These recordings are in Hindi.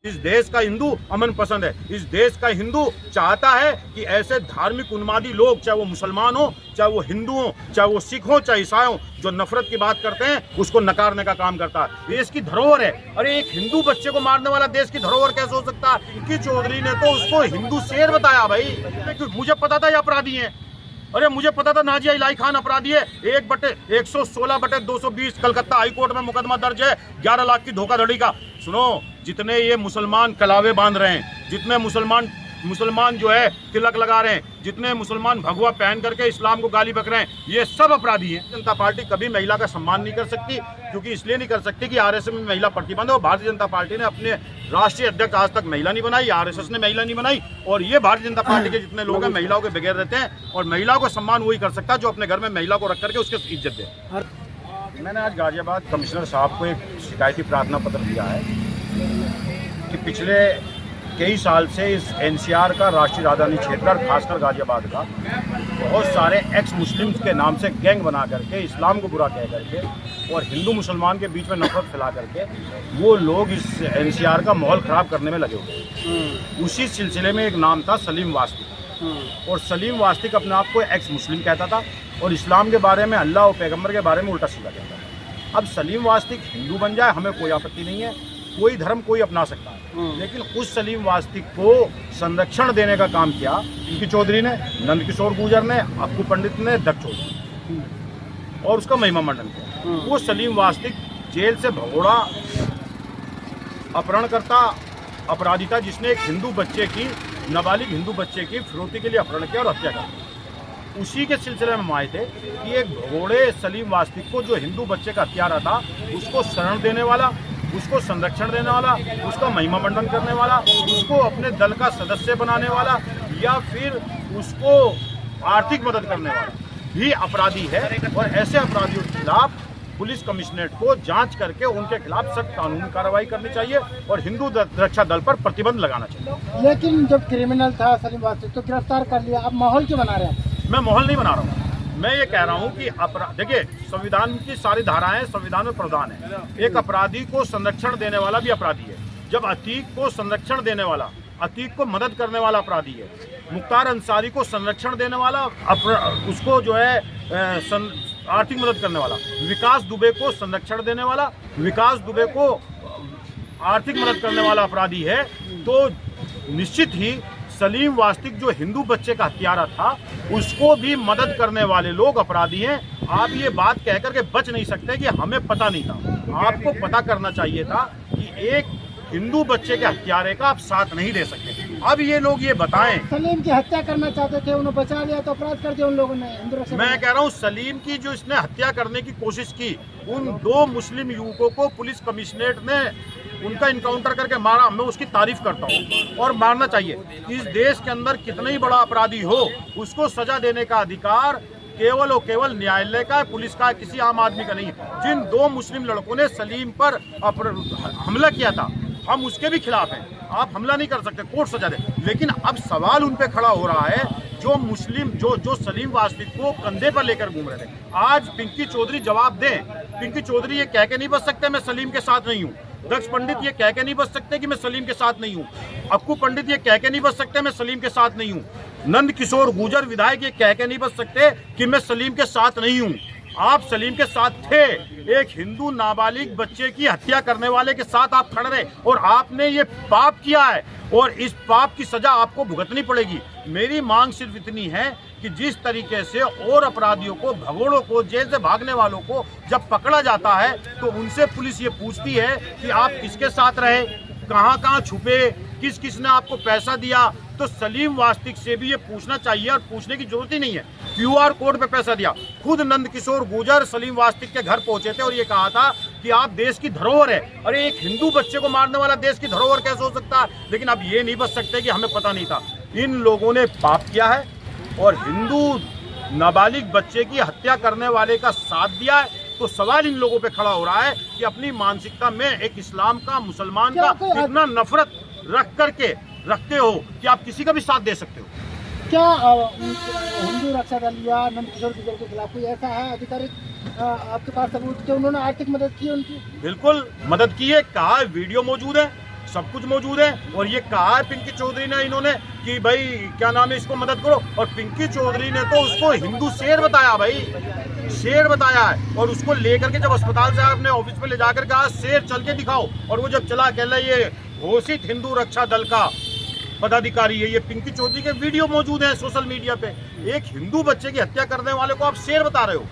इस देश का हिंदू अमन पसंद है। इस देश का हिंदू चाहता है कि ऐसे धार्मिक उन्मादी लोग, चाहे वो मुसलमान हो, चाहे वो हिंदू हो, चाहे वो सिख हो, चाहे ईसाई हो, जो नफरत की बात करते हैं उसको नकारने का काम करता है। देश की धरोहर है। अरे एक हिंदू बच्चे को मारने वाला देश की धरोहर कैसे हो सकता है? पिंकी चौधरी ने तो उसको हिंदू शेर बताया भाई। मुझे पता था ये अपराधी है। अरे मुझे पता था नाजिया इलाही खान अपराधी है। 1/116/220 कलकत्ता हाईकोर्ट में मुकदमा दर्ज है 11 लाख की धोखाधड़ी का। सुनो, जितने ये मुसलमान कलावे बांध रहे हैं, जितने मुसलमान जो है तिलक लगा रहे हैं, जितने मुसलमान भगवा पहन करके इस्लाम को गाली बक रहे हैं, ये सब अपराधी हैं। जनता पार्टी कभी महिला का सम्मान नहीं कर सकती, क्योंकि इसलिए नहीं कर सकती कि आरएसएस में महिला प्रतिबंध है। और भारतीय जनता पार्टी ने अपने राष्ट्रीय अध्यक्ष आज तक महिला नहीं बनाई, आरएसएस ने महिला नहीं बनाई, और ये भारतीय जनता पार्टी के जितने लोग हैं महिलाओं के बगैर रहते हैं। और महिलाओं को सम्मान वही कर सकता है जो अपने घर में महिला को रख करके उसकी इज्जत दे। मैंने आज गाजियाबाद कमिश्नर साहब को एक शिकायती प्रार्थना पत्र दिया है कि पिछले कई साल से इस एनसीआर का राष्ट्रीय राजधानी क्षेत्र और खासकर गाजियाबाद का बहुत सारे एक्स मुस्लिम्स के नाम से गैंग बना करके इस्लाम को बुरा कह करके और हिंदू मुसलमान के बीच में नफरत फैला करके वो लोग इस एनसीआर का माहौल ख़राब करने में लगे हुए। उसी सिलसिले में एक नाम था सलीम वास्तिक, और सलीम वास्तिक अपने आप को एक्स मुस्लिम कहता था और इस्लाम के बारे में, अल्लाह और पैगम्बर के बारे में उल्टा सीधा कहता था। अब सलीम वास्तिक हिंदू बन जाए हमें कोई आपत्ति नहीं है, कोई धर्म कोई अपना सकता है, लेकिन उस सलीम वास्तिक को संरक्षण देने का काम किया पिंकी चौधरी ने, नंदकिशोर गुर्जर ने, अक्कू पंडित ने, दक्ष चौधरी, और उसका महिमा मंडन किया। वो सलीम वास्तिक जेल से भगोड़ा अपहरणकर्ता अपराधी था, जिसने एक हिंदू बच्चे की, नाबालिग हिंदू बच्चे की फिरौती के लिए अपहरण किया और हत्या कर। उसी के सिलसिले में हम आए थे कि एक भगोड़े सलीम वास्तिक को, जो हिंदू बच्चे का हत्यारा था, उसको शरण देने वाला, उसको संरक्षण देने वाला, उसका महिमा मंडन करने वाला, उसको अपने दल का सदस्य बनाने वाला या फिर उसको आर्थिक मदद करने वाला भी अपराधी है। और ऐसे अपराधियों के खिलाफ पुलिस कमिश्नरेट को जांच करके उनके खिलाफ सख्त कानूनी कार्रवाई करनी चाहिए और हिंदू रक्षा दल पर प्रतिबंध लगाना चाहिए। लेकिन जब क्रिमिनल था सलीम वास्तिक तो गिरफ्तार कर लिया, अब माहौल क्यों बना रहे हैं? मैं माहौल नहीं बना रहा हूँ। मैं ये कह रहा हूँ कि देखिए, संविधान की सारी धाराएं संविधान में प्रावधान है। एक अपराधी को संरक्षण देने वाला भी अपराधी है। जब अतीक को संरक्षण देने वाला, अतीक को मदद करने वाला अपराधी है, मुख्तार अंसारी को संरक्षण देने वाला, उसको जो है आर्थिक मदद करने वाला, विकास दुबे को संरक्षण देने वाला, विकास दुबे को आर्थिक मदद करने वाला अपराधी है, तो निश्चित ही सलीम वास्तिक जो हिंदू बच्चे का हत्यारा था, उसको भी मदद करने वाले लोग अपराधी हैं। आप ये बात कह करके बच नहीं सकते कि हमें पता नहीं था। आपको पता करना चाहिए था कि एक हिंदू बच्चे के हत्यारे का आप साथ नहीं दे सकते। अब ये लोग ये बताएं, सलीम की हत्या करना चाहते थे, उन्हें बचा लिया तो अपराध कर दिया उन लोगों ने। मैं कह रहा हूँ सलीम की जो इसने हत्या करने की कोशिश की, उन 2 मुस्लिम युवकों को पुलिस कमिश्नरेट ने उनका इनकाउंटर करके मारा, मैं उसकी तारीफ करता हूँ और मारना चाहिए। इस देश के अंदर कितना ही बड़ा अपराधी हो, उसको सजा देने का अधिकार केवल और केवल न्यायालय का, पुलिस का, किसी आम आदमी का नहीं है। जिन 2 मुस्लिम लड़कों ने सलीम पर हमला किया था, हम उसके भी खिलाफ हैं। आप हमला नहीं कर सकते, कोर्ट सजा दे। लेकिन अब सवाल उन पे खड़ा हो रहा है जो मुस्लिम जो सलीम वास्तिक को कंधे पर लेकर घूम रहे थे। आज पिंकी चौधरी जवाब दें। पिंकी चौधरी ये कह के नहीं बच सकते मैं सलीम के साथ नहीं हूँ। दक्ष पंडित ये कह के नहीं बच सकते कि मैं सलीम के साथ नहीं हूँ। अक्कू पंडित ये कह के नहीं बच सकते मैं सलीम के साथ नहीं हूँ। नंदकिशोर गुर्जर विधायक ये कह के नहीं बच सकते कि मैं सलीम के साथ नहीं हूँ। आप सलीम के साथ थे। एक हिंदू नाबालिग बच्चे की हत्या करने वाले के साथ आप खड़े रहे और आपने ये पाप किया है और इस पाप की सजा आपको भुगतनी पड़ेगी। मेरी मांग सिर्फ इतनी है कि जिस तरीके से और अपराधियों को, भगोड़ों को, जेल से भागने वालों को जब पकड़ा जाता है तो उनसे पुलिस ये पूछती है कि आप किसके साथ रहे, कहाँ छुपे, किस किस ने आपको पैसा दिया। तो सलीम वास्तिक से भी ये पूछना चाहिए और पूछने की जरूरत ही नहीं है। QR कोड पे पैसा दिया। खुद नंदकिशोर गुर्जर सलीम वास्तिक के घर पहुंचे थे और ये कहा था कि आप देश की धरोहर है। अरे एक हिंदू बच्चे को मारने वाला देश की धरोहर कैसे हो सकता है? लेकिन अब ये नहीं बच सकते कि हमें पता नहीं था। इन लोगों ने पाप किया है और हिंदू नाबालिग बच्चे की हत्या करने वाले का साथ दिया है। तो सवाल इन लोगों पे खड़ा हो रहा है कि अपनी मानसिकता में एक इस्लाम का, मुसलमान का इतना नफरत रखते हो कि आप किसी का भी साथ दे सकते हो। क्या हिंदू रक्षा दल या नंदकिशोर गुर्जर के खिलाफ कोई ऐसा है आधिकारिक आपके पास सबूत कि उन्होंने आर्थिक मदद की उनकी? बिल्कुल मदद की है, कहा वीडियो मौजूद है, सब कुछ मौजूद है। और ये कहा है पिंकी चौधरी ने इन्होंने कि भाई क्या नाम है, इसको मदद करो, और पिंकी चौधरी ने तो उसको हिंदू शेर बताया, भाई शेर बताया है। और उसको लेकर के जब अस्पताल से अपने ऑफिस पे ले जाकर कहा शेर चल के दिखाओ, और वो जब चला, कहला ये घोषित हिंदू रक्षा दल का पदाधिकारी है। ये पिंकी चौधरी के वीडियो मौजूद हैं सोशल मीडिया पे। एक हिंदू बच्चे की हत्या करने वाले को आप शेर बता रहे हो,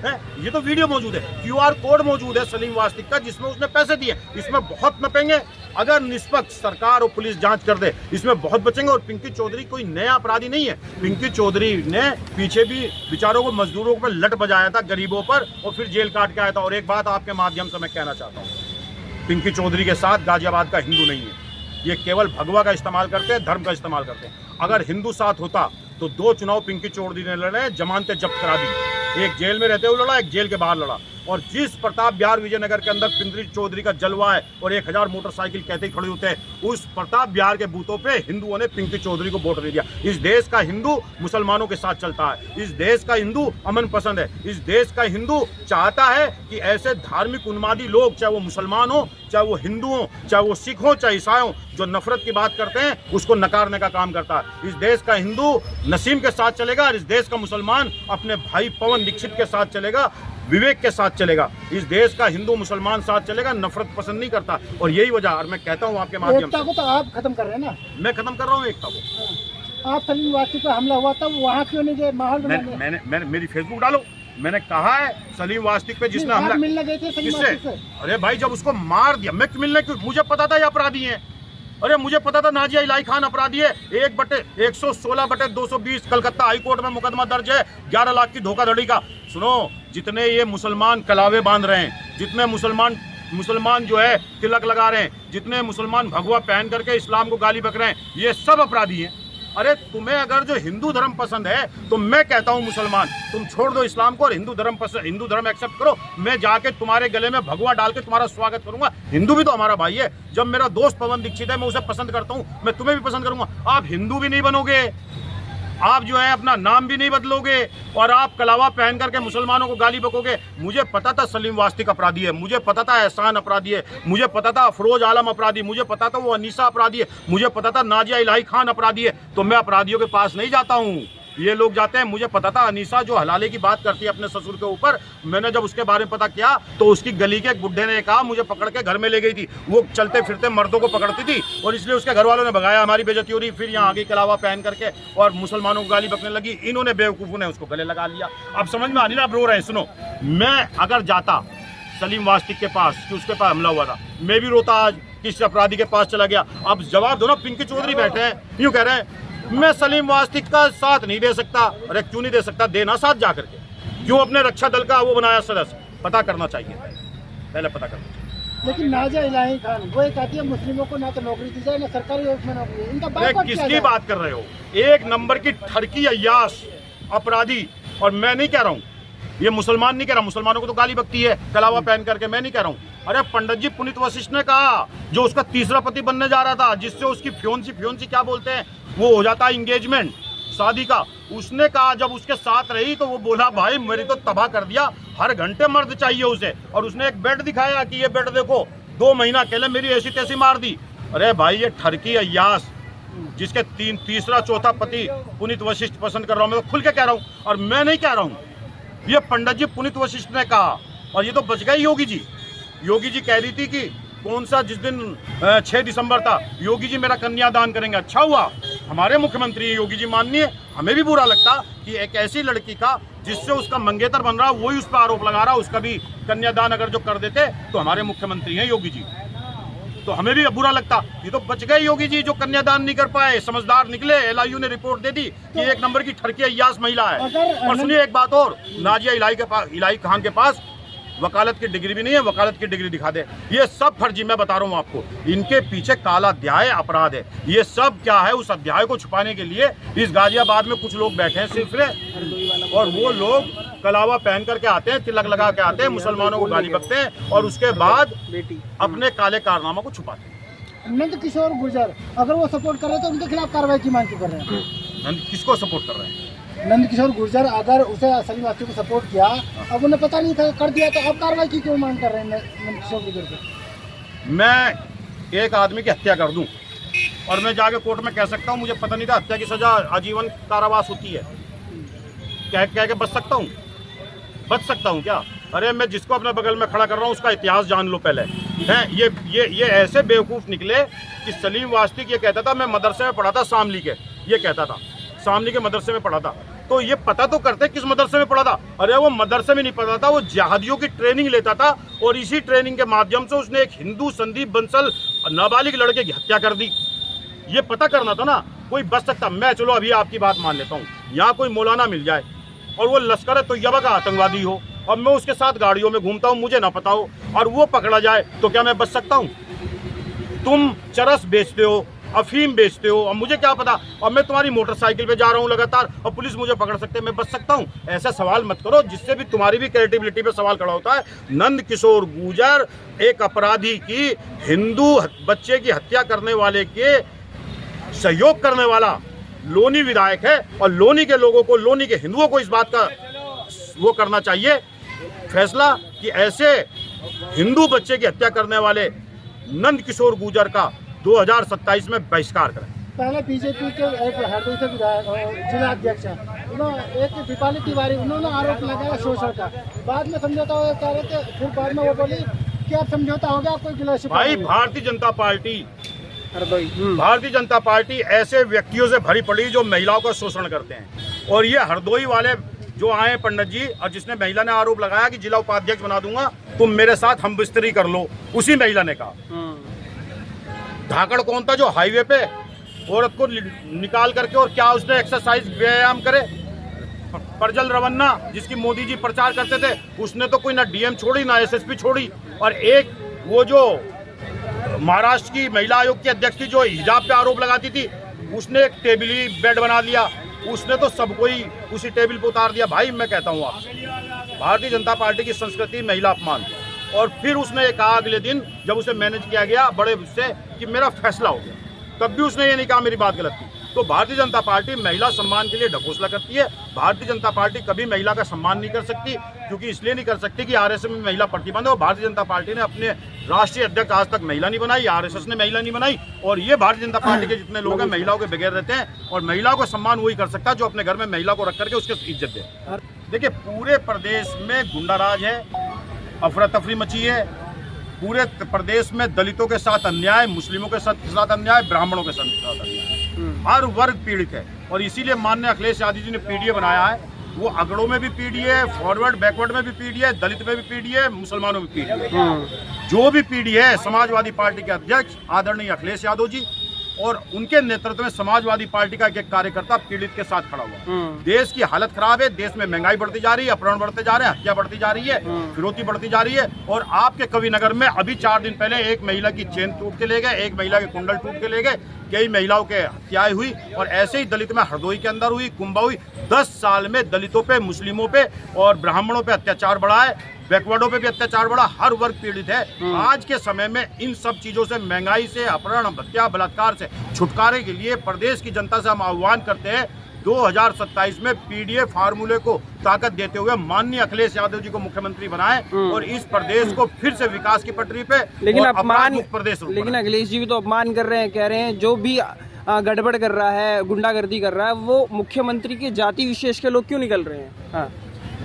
है? ये तो वीडियो मौजूद है, QR कोड मौजूद है सलीम वास्तिक का, जिसमें उसने पैसे दिए। इसमें बहुत नपेंगे, अगर निष्पक्ष सरकार और पुलिस जांच कर दे इसमें बहुत बचेंगे। और पिंकी चौधरी कोई नया अपराधी नहीं है। पिंकी चौधरी ने पीछे भी बेचारों को, मजदूरों पर लट बजाया था, गरीबों पर, और फिर जेल काट के आया था। और एक बात आपके माध्यम से मैं कहना चाहता हूँ, पिंकी चौधरी के साथ गाजियाबाद का हिंदू नहीं है। ये केवल भगवा का इस्तेमाल करते हैं, धर्म का इस्तेमाल करते हैं। अगर हिंदू साथ होता तो 2 चुनाव पिंकी चौधरी ने लड़े, जमानतें जब्त करा दी। एक जेल में रहते हुए लड़ा, एक जेल के बाहर लड़ा। और जिस प्रताप बिहार विजयनगर के अंदर पिंकी चौधरी का जलवा है और 1000 मोटरसाइकिल कहते ही खड़े होते हैं, उस प्रताप बिहार के बूथों पे हिंदुओं ने पिंकी चौधरी को वोट दे दिया। इस देश का हिंदू मुसलमानों के साथ चलता है। इस देश का हिंदू अमन पसंद है। इस देश का हिंदू चाहता है कि ऐसे धार्मिक उन्मादी लोग, चाहे वो मुसलमान हो, चाहे वो हिंदू हो, चाहे वो सिख हो, चाहे ईसाई हो, जो नफरत की बात करते हैं उसको नकारने का काम करता है। इस देश का हिंदू नसीम के साथ चलेगा और इस देश का मुसलमान अपने भाई पवन दीक्षित के साथ चलेगा, विवेक के साथ चलेगा। इस देश का हिंदू मुसलमान साथ चलेगा, नफरत पसंद नहीं करता। और यही वजह, और मैं कहता हूँ आपके माध्यम से, एकता को तो आप खत्म कर रहे हैं ना। मैं खत्म कर रहा हूँ एकता को। आप सलीम वास्तिक पे हमला हुआ था, वहाँ क्यों नहीं गए माहौल बनाने? मैंने मेरी फेसबुक डालो, मैंने कहा है सलीम वास्तिक पे जिसने हमला, मिलने गए थे सलीम वास्तिक से? अरे भाई जब उसको मार दिया, मैं मिलने क्यों, मुझे पता था ये अपराधी है। अरे मुझे पता था नाजिया इलाही खान अपराधी है। 1/116/220 कलकत्ता हाईकोर्ट में मुकदमा दर्ज है 11 लाख की धोखाधड़ी का। सुनो, जितने ये मुसलमान कलावे बांध रहे हैं, जितने मुसलमान जो है तिलक लगा रहे हैं, जितने मुसलमान भगवा पहन करके इस्लाम को गाली बक रहे हैं, ये सब अपराधी हैं। अरे तुम्हें अगर जो हिंदू धर्म पसंद है तो मैं कहता हूँ मुसलमान तुम छोड़ दो इस्लाम को और हिंदू धर्म एक्सेप्ट करो। मैं जाके तुम्हारे गले में भगवा डाल के तुम्हारा स्वागत करूंगा। हिंदू भी तो हमारा भाई है। जब मेरा दोस्त पवन दीक्षित है, मैं उसे पसंद करता हूँ, मैं तुम्हें भी पसंद करूंगा। आप हिंदू भी नहीं बनोगे, आप जो है अपना नाम भी नहीं बदलोगे, और आप कलावा पहन करके मुसलमानों को गाली बकोगे। मुझे पता था सलीम वास्तिक अपराधी है, मुझे पता था एहसान अपराधी है, मुझे पता था अफरोज आलम अपराधी, मुझे पता था वो अनीसा अपराधी है, मुझे पता था नाजिया इलाही खान अपराधी है। तो मैं अपराधियों के पास नहीं जाता हूँ, ये लोग जाते हैं। मुझे पता था अनीसा जो हलाले की बात करती है अपने ससुर के ऊपर, मैंने जब उसके बारे में पता किया तो उसकी गली के एक बुढ़े ने कहा, मुझे पकड़ के घर में ले गई थी। वो चलते फिरते मर्दों को पकड़ती थी और इसलिए उसके घर वालों ने भगाया, हमारी बेइज्जती हो रही। फिर यहाँ आगे कलावा पहन करके और मुसलमानों को गाली बकने लगी। इन्होंने बेवकूफ़ों ने उसको गले लगा लिया। अब समझ में आ रही ना, अब रो रहे हैं। सुनो, मैं अगर जाता सलीम वास्तिक के पास कि उसके पास हमला हुआ था, मैं भी रोता आज किस अपराधी के पास चला गया। अब जवाब दो ना, पिंकी चौधरी बैठे हैं यूँ कह रहे हैं मैं सलीम वास्तिक का साथ नहीं दे सकता। अरे क्यों नहीं दे सकता, देना साथ जाकर के। क्यों अपने रक्षा दल का वो बनाया सदस्य, पता करना चाहिए, पहले पता करना चाहिए। लेकिन नाजिया इलाही खान वो एक कहती है मुस्लिमों को ना तो नौकरी दी जाए ना सरकारी उसमें नौकरी, इनका बात किसकी बात कर रहे हो? एक नंबर की ठरकी अय्याश अपराधी। और मैं नहीं कह रहा हूँ, ये मुसलमान नहीं कह रहा, मुसलमानों को तो गाली बकती है कलावा पहन करके, मैं नहीं कह रहा हूँ। अरे पंडित जी पुनीत वशिष्ठ ने कहा, जो उसका तीसरा पति बनने जा रहा था, जिससे उसकी फ्योंसी क्या बोलते हैं, वो हो जाता है इंगेजमेंट, शादी का, उसने कहा जब उसके साथ रही तो वो बोला भाई मेरी तो तबाह कर दिया, हर घंटे मर्द चाहिए उसे। और उसने एक बेड दिखाया कि ये बेड देखो, 2 महीना अकेले मेरी ऐसी तैसी मार दी। अरे भाई ये ठरकी अय्यास, जिसके तीसरा चौथा पति पुनीत वशिष्ठ पसंद कर रहा हूँ, मैं तो खुल के कह रहा हूँ। और मैं नहीं कह रहा हूँ, ये पंडित जी पुनीत वशिष्ठ ने कहा। और ये तो बच गए योगी जी। योगी जी कह रही थी कि कौन सा जिस दिन 6 दिसंबर था, योगी जी मेरा कन्यादान करेंगे। अच्छा हुआ, हमारे मुख्यमंत्री योगी जी माननीय, हमें भी बुरा लगता कि एक ऐसी लड़की का जिससे उसका मंगेतर बन रहा, वही उस पर आरोप लगा रहा, उसका भी कन्यादान अगर जो कर देते तो हमारे मुख्यमंत्री हैं योगी जी, तो हमें भी बुरा लगता। ये तो बच गए योगी जी जो कन्यादान नहीं कर पाए, समझदार निकले। LIU ने रिपोर्ट दे दी कि एक नंबर की ठरकी अय्यास महिला है। और सुनिए एक बात और, नाजिया इलाही खान के पास वकालत की डिग्री भी नहीं है, वकालत की डिग्री दिखा दे। ये सब फर्जी, मैं बता रहा हूँ आपको, इनके पीछे काला अध्याय अपराध है। ये सब क्या है, उस अध्याय को छुपाने के लिए इस गाजियाबाद में कुछ लोग बैठे हैं सिलसिले, और वो लोग कलावा पहन करके आते हैं, तिलक लगा के आते हैं, मुसलमानों को गाली बकते हैं और उसके बाद अपने काले कारनामा को छुपाते हैं। नंद किशोर गुर्जर अगर वो सपोर्ट कर रहे हैं तो उनके खिलाफ कार्रवाई की मांग क्यों कर रहे हैं? किसको सपोर्ट कर रहे हैं? नंद किशोर गुर्जर अगर उसे सलीम वास्तिक को सपोर्ट किया, अब उन्हें पता नहीं था कर दिया, तो अब कार्रवाई की क्यों मांग कर रहे हैं नंद किशोर गुर्जर को? मैं एक आदमी की हत्या कर दूं और मैं जाके कोर्ट में कह सकता हूं मुझे पता नहीं था हत्या की सजा आजीवन कारावास होती है, कह के बच सकता हूं क्या? अरे मैं जिसको अपने बगल में खड़ा कर रहा हूं उसका इतिहास जान लो पहले। हैं ये ऐसे बेवकूफ़ निकले कि सलीम वास्तिक ये कहता था मैं मदरसे में पढ़ा था शामली के, ये कहता था शामली के मदरसे में पढ़ा था। तो ये पता तो करते किस मदरसे में पढ़ा था। अरे वो मदरसे में नहीं पढ़ा था, वो जिहादियों की ट्रेनिंग लेता था और इसी ट्रेनिंग के माध्यम से उसने एक हिंदू संदीप बंसल नाबालिग लड़के की हत्या कर दी। ये पता करना था ना, कोई बच सकता। मैं चलो अभी आपकी बात मान लेता हूँ, यहाँ कोई मौलाना मिल जाए और वो लश्कर तैयबा का आतंकवादी हो और मैं उसके साथ गाड़ियों में घूमता हूँ, मुझे ना पता हो, और वो पकड़ा जाए तो क्या मैं बच सकता हूँ? तुम चरस बेचते हो, अफीम बेचते हो और मुझे क्या पता, और मैं तुम्हारी मोटरसाइकिल पे जा रहा हूँ लगातार और पुलिस मुझे पकड़ सकते हैं, मैं बच सकता हूँ? ऐसा सवाल मत करो जिससे भी तुम्हारी भी क्रेडिबिलिटी पे सवाल खड़ा होता है। नंद किशोर गुर्जर एक अपराधी की, हिंदू बच्चे की हत्या करने वाले के सहयोग करने वाला लोनी विधायक है और लोनी के लोगों को, लोनी के हिंदुओं को इस बात का वो करना चाहिए फैसला कि ऐसे हिंदू बच्चे की हत्या करने वाले नंद किशोर गुर्जर का 2027 में बहिष्कार करें। पहले बीजेपी के एक हरदोई से विधायक जिला अध्यक्ष है, उन्होंने एक दीपाली तिवारी, उन्होंने आरोप लगाया शोषण का, बाद में समझौता हो कह रहे थे, फिर बाद में वो बोली कि अब समझौता हो गया, कोई गिला शिकवा भाई नहीं। भारतीय जनता पार्टी ऐसे व्यक्तियों से भरी पड़ी जो महिलाओं का शोषण करते हैं। और ये हरदोई वाले जो आए पंडित जी, और जिसने महिला ने आरोप लगाया कि जिला उपाध्यक्ष बना दूंगा, तुम मेरे साथ हम बिस्तरी कर लो, उसी महिला ने कहा। धाकड़ कौन था जो हाईवे पे औरत को निकाल करके, और क्या उसने एक्सरसाइज व्यायाम करे? परजल रवन्ना जिसकी मोदी जी प्रचार करते थे, उसने तो कोई ना डीएम छोड़ी ना एसएसपी छोड़ी। और एक वो जो महाराष्ट्र की महिला आयोग की अध्यक्ष थी जो हिजाब पे आरोप लगाती थी, उसने एक टेबली बेड बना लिया, उसने तो सबको ही उसी टेबल पे उतार दिया। भाई मैं कहता हूँ आपसे, भारतीय जनता पार्टी की संस्कृति महिला अपमान। और फिर उसने कहा अगले दिन जब उसे मैनेज किया गया बड़े उससे कि मेरा फैसला हो गया, तब भी उसने ये नहीं कहा मेरी बात गलत थी। तो भारतीय जनता पार्टी महिला सम्मान के लिए ढकोसला करती है। भारतीय जनता पार्टी कभी महिला का सम्मान नहीं कर सकती, क्योंकि इसलिए नहीं कर सकती कि आरएसएस में महिला प्रतिबंध है। और भारतीय जनता पार्टी ने अपने राष्ट्रीय अध्यक्ष आज तक महिला नहीं बनाई, आरएसएस ने महिला नहीं बनाई। और ये भारतीय जनता पार्टी के जितने लोग हैं महिलाओं के बगैर रहते हैं, और महिलाओं को सम्मान वही कर सकता है जो अपने घर में महिला को रख करके उसकी इज्जत दे। देखिए, पूरे प्रदेश में गुंडाराज है, अफरा तफरी मची है, पूरे प्रदेश में दलितों के साथ अन्याय, मुस्लिमों के साथ अन्याय, ब्राह्मणों के साथ अन्याय, हर वर्ग पीड़ित है। और इसीलिए माननीय अखिलेश यादव जी ने पीडीए बनाया है। वो अगड़ों में भी पीडीए है, फॉरवर्ड बैकवर्ड में भी पीडीए है, दलित में भी पीडीए है, मुसलमानों में पीडीए है। जो भी पीडीए है, समाजवादी पार्टी के अध्यक्ष आदरणीय अखिलेश यादव जी और उनके नेतृत्व में समाजवादी पार्टी का एक कार्यकर्ता पीड़ित के साथ खड़ा हुआ। देश की हालत खराब है, देश में महंगाई बढ़ती जा रही है, अपहरण बढ़ते जा रहे हैं, हत्या बढ़ती जा रही है, फिरौती बढ़ती जा रही है। और आपके कविनगर में अभी 4 दिन पहले एक महिला की चेन टूट के ले गए, एक महिला के कुंडल टूट के ले गए, कई महिलाओं के हत्याएं हुई। और ऐसे ही दलित में हरदोई के अंदर हुई, कुंभा हुई। 10 साल में दलितों पे, मुस्लिमों पे और ब्राह्मणों पे अत्याचार बढ़ा है, बैकवर्डों पे भी अत्याचार बढ़ा, हर वर्ग पीड़ित है। आज के समय में इन सब चीजों से, महंगाई से, अपहरण, हत्या, बलात्कार से छुटकारे के लिए प्रदेश की जनता से हम आह्वान करते हैं 2027 में पीडीए फार्मूले को ताकत देते हुए माननीय अखिलेश यादव जी को मुख्यमंत्री बनाएं और इस प्रदेश को फिर से विकास की पटरी पे, लेकिन अपमान, प्रदेश लेकिन अखिलेश जी भी तो अपमान कर रहे हैं, कह रहे हैं जो भी गड़बड़ कर रहा है, गुंडागर्दी कर रहा है, वो मुख्यमंत्री के जाति विशेष के लोग क्यों निकल रहे हैं? हाँ।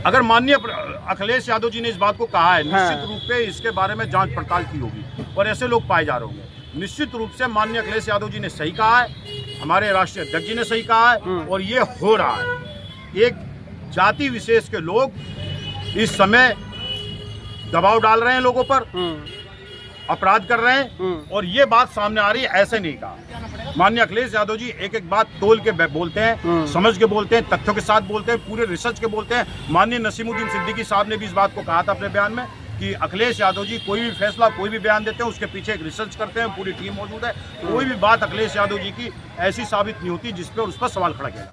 अगर माननीय अखिलेश यादव जी ने इस बात को कहा है, निश्चित रूप से इसके बारे में जांच पड़ताल की होगी और ऐसे लोग पाए जा रहे होंगे। निश्चित रूप से माननीय अखिलेश यादव जी ने सही कहा है, हमारे राष्ट्रीय अध्यक्ष जी ने सही कहा है और ये हो रहा है। एक जाति विशेष के लोग इस समय दबाव डाल रहे हैं लोगों पर, अपराध कर रहे हैं और ये बात सामने आ रही है। ऐसे नहीं कहा माननीय अखिलेश यादव जी, एक एक बात तोल के बोलते हैं, समझ के बोलते हैं, तथ्यों के साथ बोलते हैं, पूरे रिसर्च के बोलते हैं। माननीय नसीमुद्दीन सिद्दीकी साहब ने भी इस बात को कहा था अपने बयान में कि अखिलेश यादव जी कोई भी फैसला, कोई भी बयान देते हैं, उसके पीछे एक रिसर्च करते हैं, पूरी टीम मौजूद है। कोई भी बात अखिलेश यादव जी की ऐसी साबित नहीं होती जिस पर उस पर सवाल खड़ा किया।